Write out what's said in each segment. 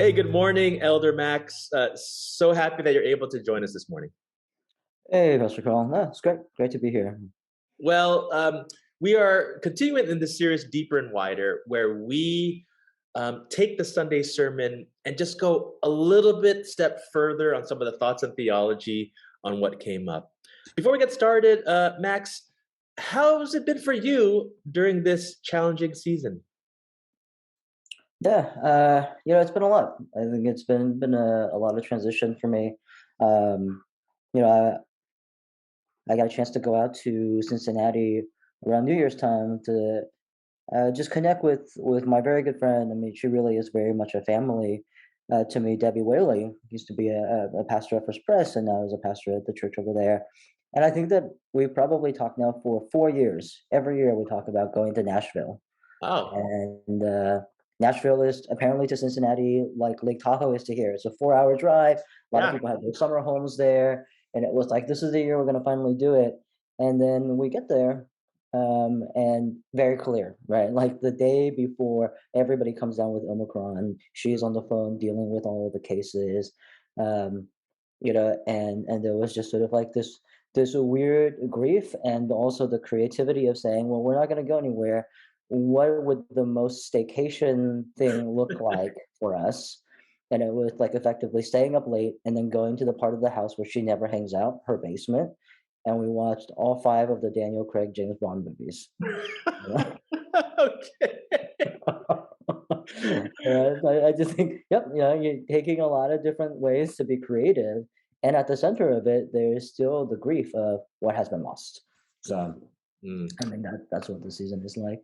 Hey, good morning, Elder Max. So happy that you're able to join us this morning. Hey, Pastor Carl. No, it's great. Great to be here. Well, we are continuing in the series Deeper and Wider, where we take the Sunday sermon and just go a little bit step further on some of the thoughts and theology on what came up. Before we get started, Max, how's it been for you during this challenging season? Yeah, it's been a lot. I think it's been a lot of transition for me. Um, you know, I got a chance to go out to Cincinnati around New Year's time to just connect with my very good friend. I mean, she really is very much a family to me. Debbie Whaley used to be a pastor at First Press, and now is a pastor at the church over there. And I think that we probably talked now for 4 years. Every year we talk about going to Nashville. Oh, And Nashville is apparently to Cincinnati like Lake Tahoe is to here. It's a 4-hour drive. A lot of yeah. people have their summer homes there, and it was like this is the year we're going to finally do it. And then we get there, and very clear, right? Like the day before, everybody comes down with Omicron. She's on the phone dealing with all of the cases, um, and there was just sort of like this weird grief and also the creativity of saying, well, we're not going to go anywhere. What would the most staycation thing look like for us? And it was like effectively staying up late and then going to the part of the house where she never hangs out, her basement. And we watched all 5 of the Daniel Craig James Bond movies. Okay. I just think, yep, you're taking a lot of different ways to be creative. And at the center of it, there's still the grief of what has been lost. Mm, So mm. I mean that's what the season is like.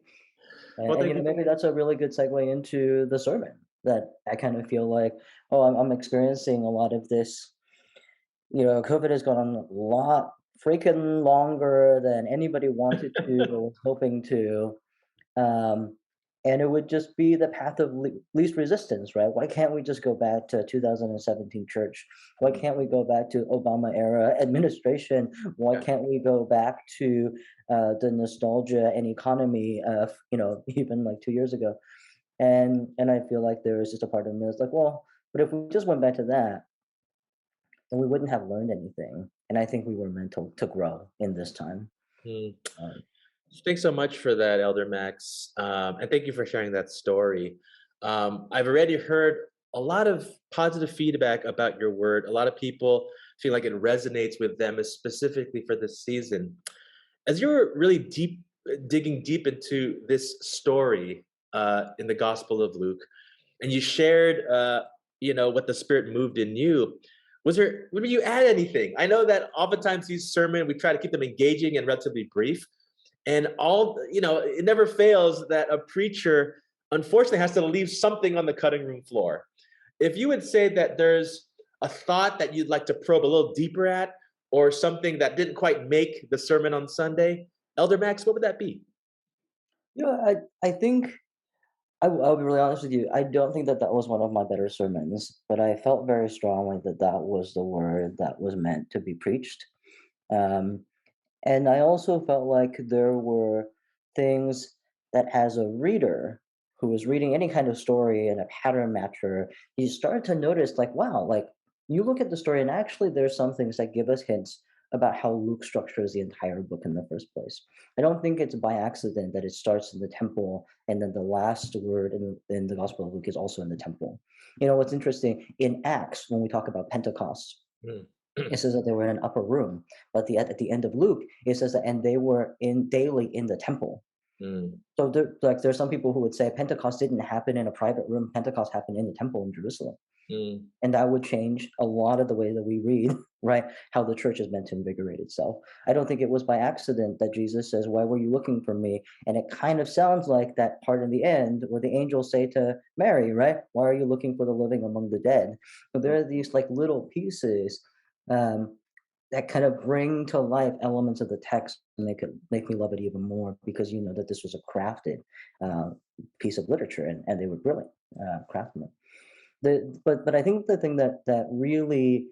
Well, And thank you. maybe that's a really good segue into the sermon that I kind of feel like, oh, I'm experiencing a lot of this. COVID has gone on a lot freaking longer than anybody wanted to or was hoping to. Um, and it would just be the path of least resistance, right? Why can't we just go back to 2017 church? Why Mm, can't we go back to Obama era administration? Why yeah. can't we go back to the nostalgia and economy of, even like 2 years ago? And I feel like there is just a part of me that's like, well, but if we just went back to that, then we wouldn't have learned anything. And I think we were meant to grow in this time. Mm. Um, Thanks so much for that, Elder Max, and thank you for sharing that story. I've already heard a lot of positive feedback about your word. A lot of people feel like it resonates with them, specifically for this season. As you were really digging deep into this story in the Gospel of Luke, and you shared, what the Spirit moved in you. Would you add anything? I know that oftentimes these sermons we try to keep them engaging and relatively brief, and it never fails that a preacher unfortunately has to leave something on the cutting room floor. If you would say that there's a thought that you'd like to probe a little deeper at, or something that didn't quite make the sermon on Sunday, Elder Max, what would that be? I think I'll be really honest with you. I don't think that that was one of my better sermons, but I felt very strongly that that was the word that was meant to be preached. Um, and I also felt like there were things that, as a reader who was reading any kind of story and a pattern matcher, you start to notice, like, wow, like you look at the story, and actually, there's some things that give us hints about how Luke structures the entire book in the first place. I don't think it's by accident that it starts in the temple and then the last word in the Gospel of Luke is also in the temple. What's interesting in Acts, when we talk about Pentecost, Mm. it says that they were in an upper room, but at the end of Luke, it says that and they were in daily in the temple. Mm. So there's some people who would say Pentecost didn't happen in a private room. Pentecost happened in the temple in Jerusalem, Mm. and that would change a lot of the way that we read, right? How the church is meant to invigorate itself. I don't think it was by accident that Jesus says, "Why were you looking for me?" And it kind of sounds like that part in the end where the angels say to Mary, right? "Why are you looking for the living among the dead?" So there are these like little pieces. Um, that kind of bring to life elements of the text and make me love it even more because you know that this was a crafted uh, piece of literature and they were brilliant craftsmen. But I think the thing that really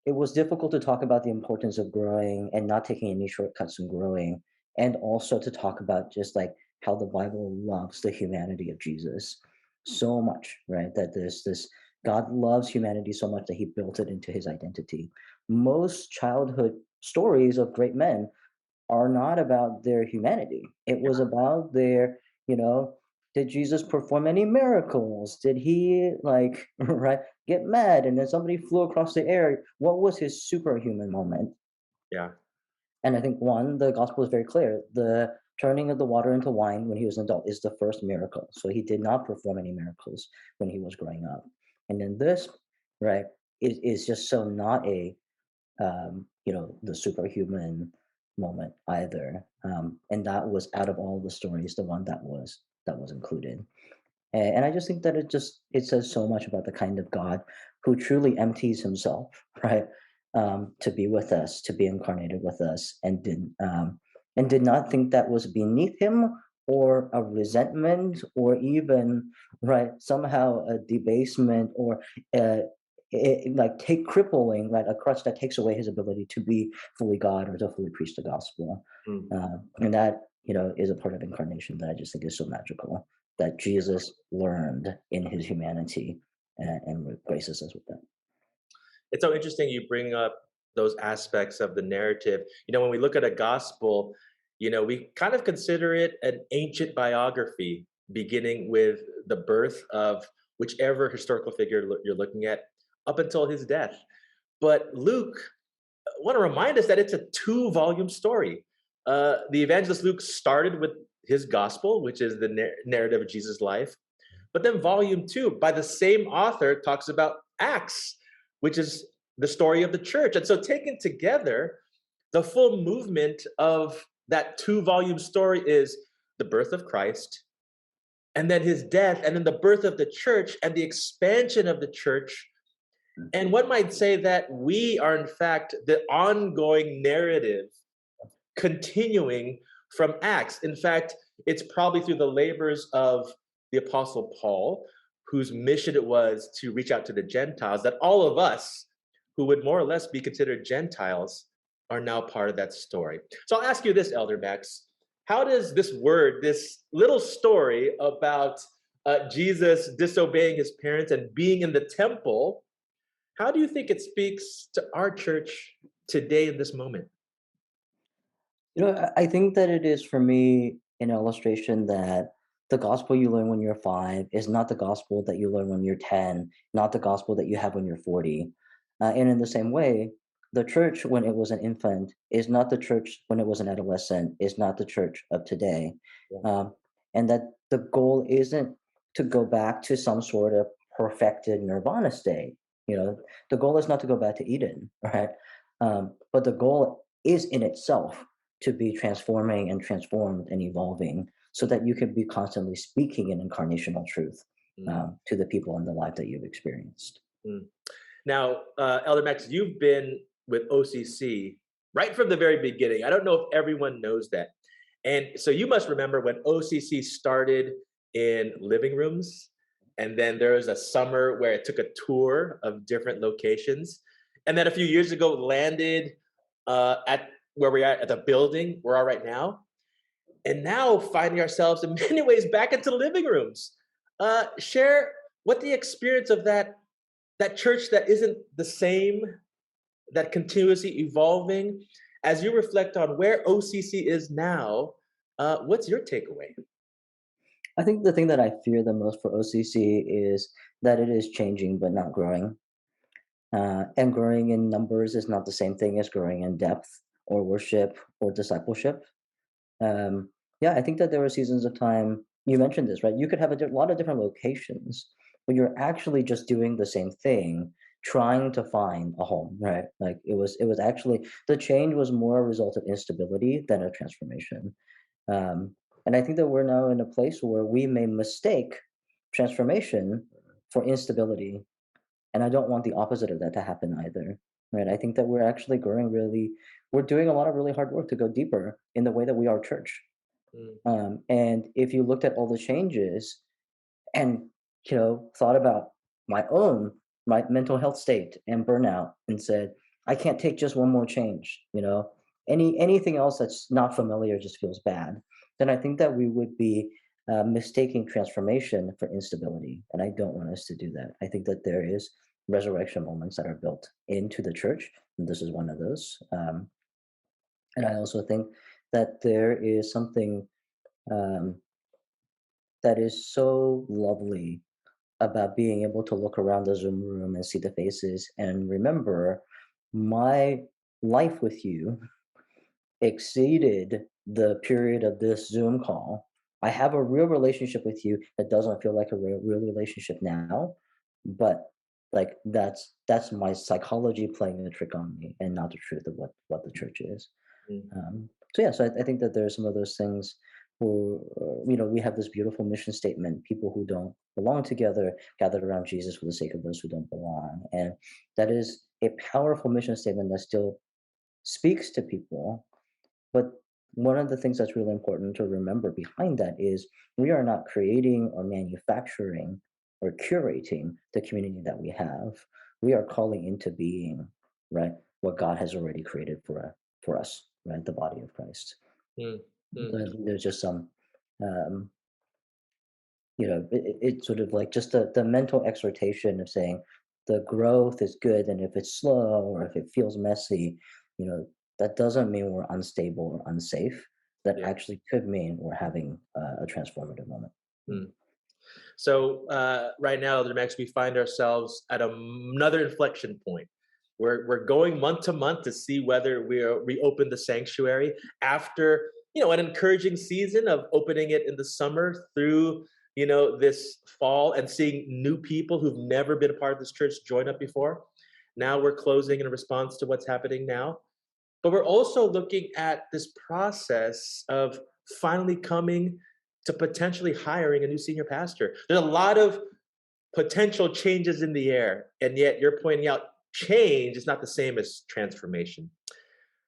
it was difficult to talk about the importance of growing and not taking any shortcuts in growing, and also to talk about just like how the Bible loves the humanity of Jesus so much, right? That there's this God loves humanity so much that he built it into his identity. Most childhood stories of great men are not about their humanity. It was about their, you know, did Jesus perform any miracles? Did he like right get mad and then somebody flew across the air? What was his superhuman moment? Yeah. And I think one, the gospel is very clear. The turning of the water into wine when he was an adult is the first miracle. So he did not perform any miracles when he was growing up. And then this, right, is just so not a the superhuman moment either. And that was out of all the stories, the one that was included. And I just think that it says so much about the kind of God who truly empties himself, right, to be with us, to be incarnated with us, and did not think that was beneath him or a resentment or even right somehow a debasement or uh, like take crippling right a crutch that takes away his ability to be fully God or to fully preach the gospel, Mm. and that is a part of incarnation that I just think is so magical that Jesus learned in his humanity and graces us with that. It's so interesting you bring up those aspects of the narrative. When we look at a gospel, we kind of consider it an ancient biography, beginning with the birth of whichever historical figure you're looking at up until his death. But Luke, want to remind us that it's a two-volume story. The evangelist Luke started with his gospel, which is the narrative of Jesus' life. But then volume two, by the same author, talks about Acts, which is the story of the church. And so taken together, the full movement of that two-volume story is the birth of Christ, and then his death, and then the birth of the church and the expansion of the church. And one might say that we are, in fact, the ongoing narrative continuing from Acts. In fact, it's probably through the labors of the Apostle Paul, whose mission it was to reach out to the Gentiles, that all of us who would more or less be considered Gentiles are now part of that story. So I'll ask you this, Elder Max. How does this word, this little story about Jesus disobeying his parents and being in the temple, how do you think it speaks to our church today in this moment? I think that it is for me an illustration that the gospel you learn when you're 5 is not the gospel that you learn when you're 10, not the gospel that you have when you're 40. And in the same way, the church when it was an infant is not the church when it was an adolescent, is not the church of today. Yeah. And that the goal isn't to go back to some sort of perfected nirvana state. The goal is not to go back to Eden, right? But the goal is in itself to be transforming and transformed and evolving so that you can be constantly speaking in incarnational truth Mm, to the people in the life that you've experienced. mm. Now, Elder Max, you've been with OCC right from the very beginning. I don't know if everyone knows that. And so you must remember when OCC started in living rooms, and then there was a summer where it took a tour of different locations. And then a few years ago, landed at where we are at the building we're at right now. And now finding ourselves in many ways back into living rooms. Share what the experience of that church that isn't the same, that continuously evolving, as you reflect on where OCC is now, what's your takeaway? I think the thing that I fear the most for OCC is that it is changing but not growing. And growing in numbers is not the same thing as growing in depth or worship or discipleship. Um, yeah, I think that there were seasons of time. You mentioned this, right? You could have a lot of different locations, but you're actually just doing the same thing, trying to find a home, right? Like it was actually the change was more a result of instability than a transformation. And I think that we're now in a place where we may mistake transformation for instability, and I don't want the opposite of that to happen either. Right? I think that we're actually growing we're doing a lot of really hard work to go deeper in the way that we are church. Mm, And if you looked at all the changes and thought about my own my mental health state and burnout and said, I can't take just one more change, anything else that's not familiar just feels bad, then I think that we would be mistaking transformation for instability. And I don't want us to do that. I think that there is resurrection moments that are built into the church, and this is one of those. And I also think that there is something um, that is so lovely about being able to look around the Zoom room and see the faces and remember my life with you exceeded the period of this Zoom call. I have a real relationship with you that doesn't feel like a real relationship now, but like that's my psychology playing a trick on me and not the truth of what the church is. Mm. So yeah, so I think that there are some of those things where we have this beautiful mission statement: people who don't belong together gathered around Jesus for the sake of those who don't belong, and that is a powerful mission statement that still speaks to people. But one of the things that's really important to remember behind that is we are not creating or manufacturing or curating the community that we have. We are calling into being, right, what God has already created for us, right, the body of Christ. Mm. Mm. There's just some, um, it's sort of like just the mental exhortation of saying the growth is good, and if it's slow or if it feels messy, you know, that doesn't mean we're unstable or unsafe. That Yeah. actually could mean we're having a transformative moment. Mm. So right now, Elder Max, we find ourselves at another inflection point. We're going month to month to see whether we reopen the sanctuary after an encouraging season of opening it in the summer through this fall and seeing new people who've never been a part of this church join up before. Now we're closing in response to what's happening now, but we're also looking at this process of finally coming to potentially hiring a new senior pastor. There's a lot of potential changes in the air, and yet you're pointing out change is not the same as transformation.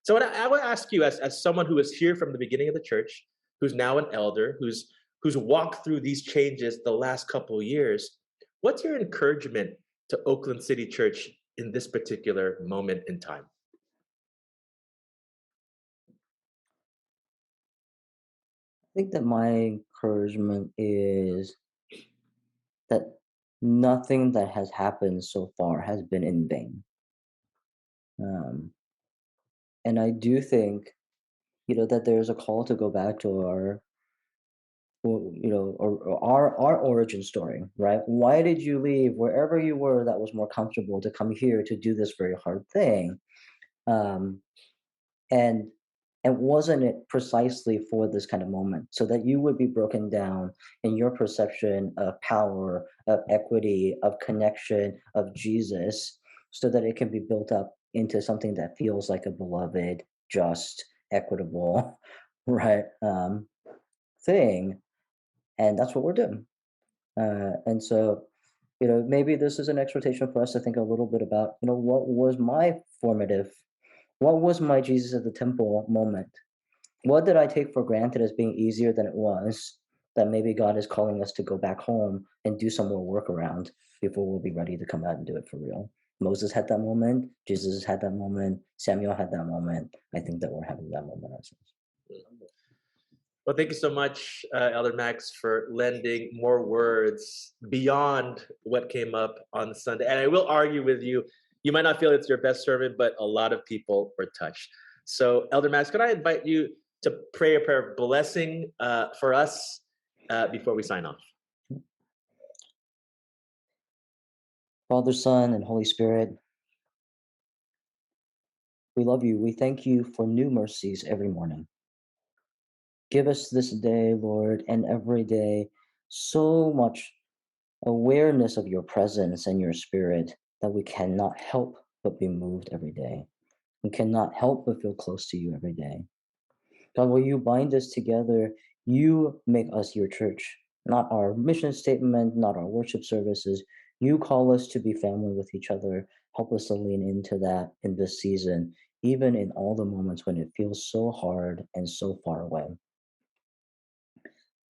So I would ask you, as someone who was here from the beginning of the church, who's now an elder, who's walked through these changes the last couple of years, what's your encouragement to Oakland City Church in this particular moment in time? I think that my encouragement is that nothing that has happened so far has been in vain. Um, and I do think, that there's a call to go back to or our origin story, right? Why did you leave wherever you were that was more comfortable to come here to do this very hard thing? Um, and and wasn't it precisely for this kind of moment, so that you would be broken down in your perception of power, of equity, of connection, of Jesus, so that it can be built up into something that feels like a beloved, just, equitable, right, thing, and that's what we're doing. And so, maybe this is an exhortation for us to think a little bit about, what was my Jesus at the temple moment? What did I take for granted as being easier than it was? That maybe God is calling us to go back home and do some more work around before we'll be ready to come out and do it for real. Moses had that moment. Jesus had that moment. Samuel had that moment. I think that we're having that moment ourselves. Well, thank you so much, Elder Max, for lending more words beyond what came up on Sunday. And I will argue with you, you might not feel it's your best sermon, but a lot of people were touched. So, Elder Max, could I invite you to pray a prayer of blessing for us before we sign off? Father, Son, and Holy Spirit, we love you. We thank you for new mercies every morning. Give us this day, Lord, and every day so much awareness of your presence and your spirit that we cannot help but be moved every day. We cannot help but feel close to you every day. God, will you bind us together? You make us your church, not our mission statement, not our worship services. You call us to be family with each other. Help us to lean into that in this season, even in all the moments when it feels so hard and so far away.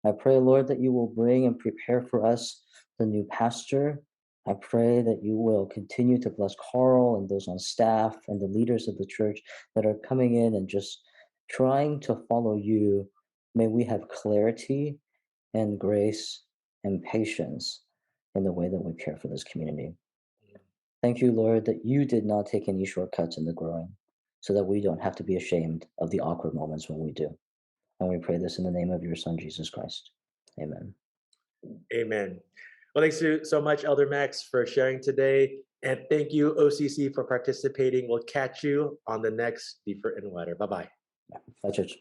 I pray, Lord, that you will bring and prepare for us the new pastor. I pray that you will continue to bless Carl and those on staff and the leaders of the church that are coming in and just trying to follow you. May we have clarity and grace and patience in the way that we care for this community. Thank you, Lord, that you did not take any shortcuts in the growing so that we don't have to be ashamed of the awkward moments when we do. And we pray this in the name of your Son, Jesus Christ. Amen. Amen. Well, thanks so much, Elder Max, for sharing today. And thank you, OCC, for participating. We'll catch you on the next Deeper and Wider. Bye bye. Bye, church.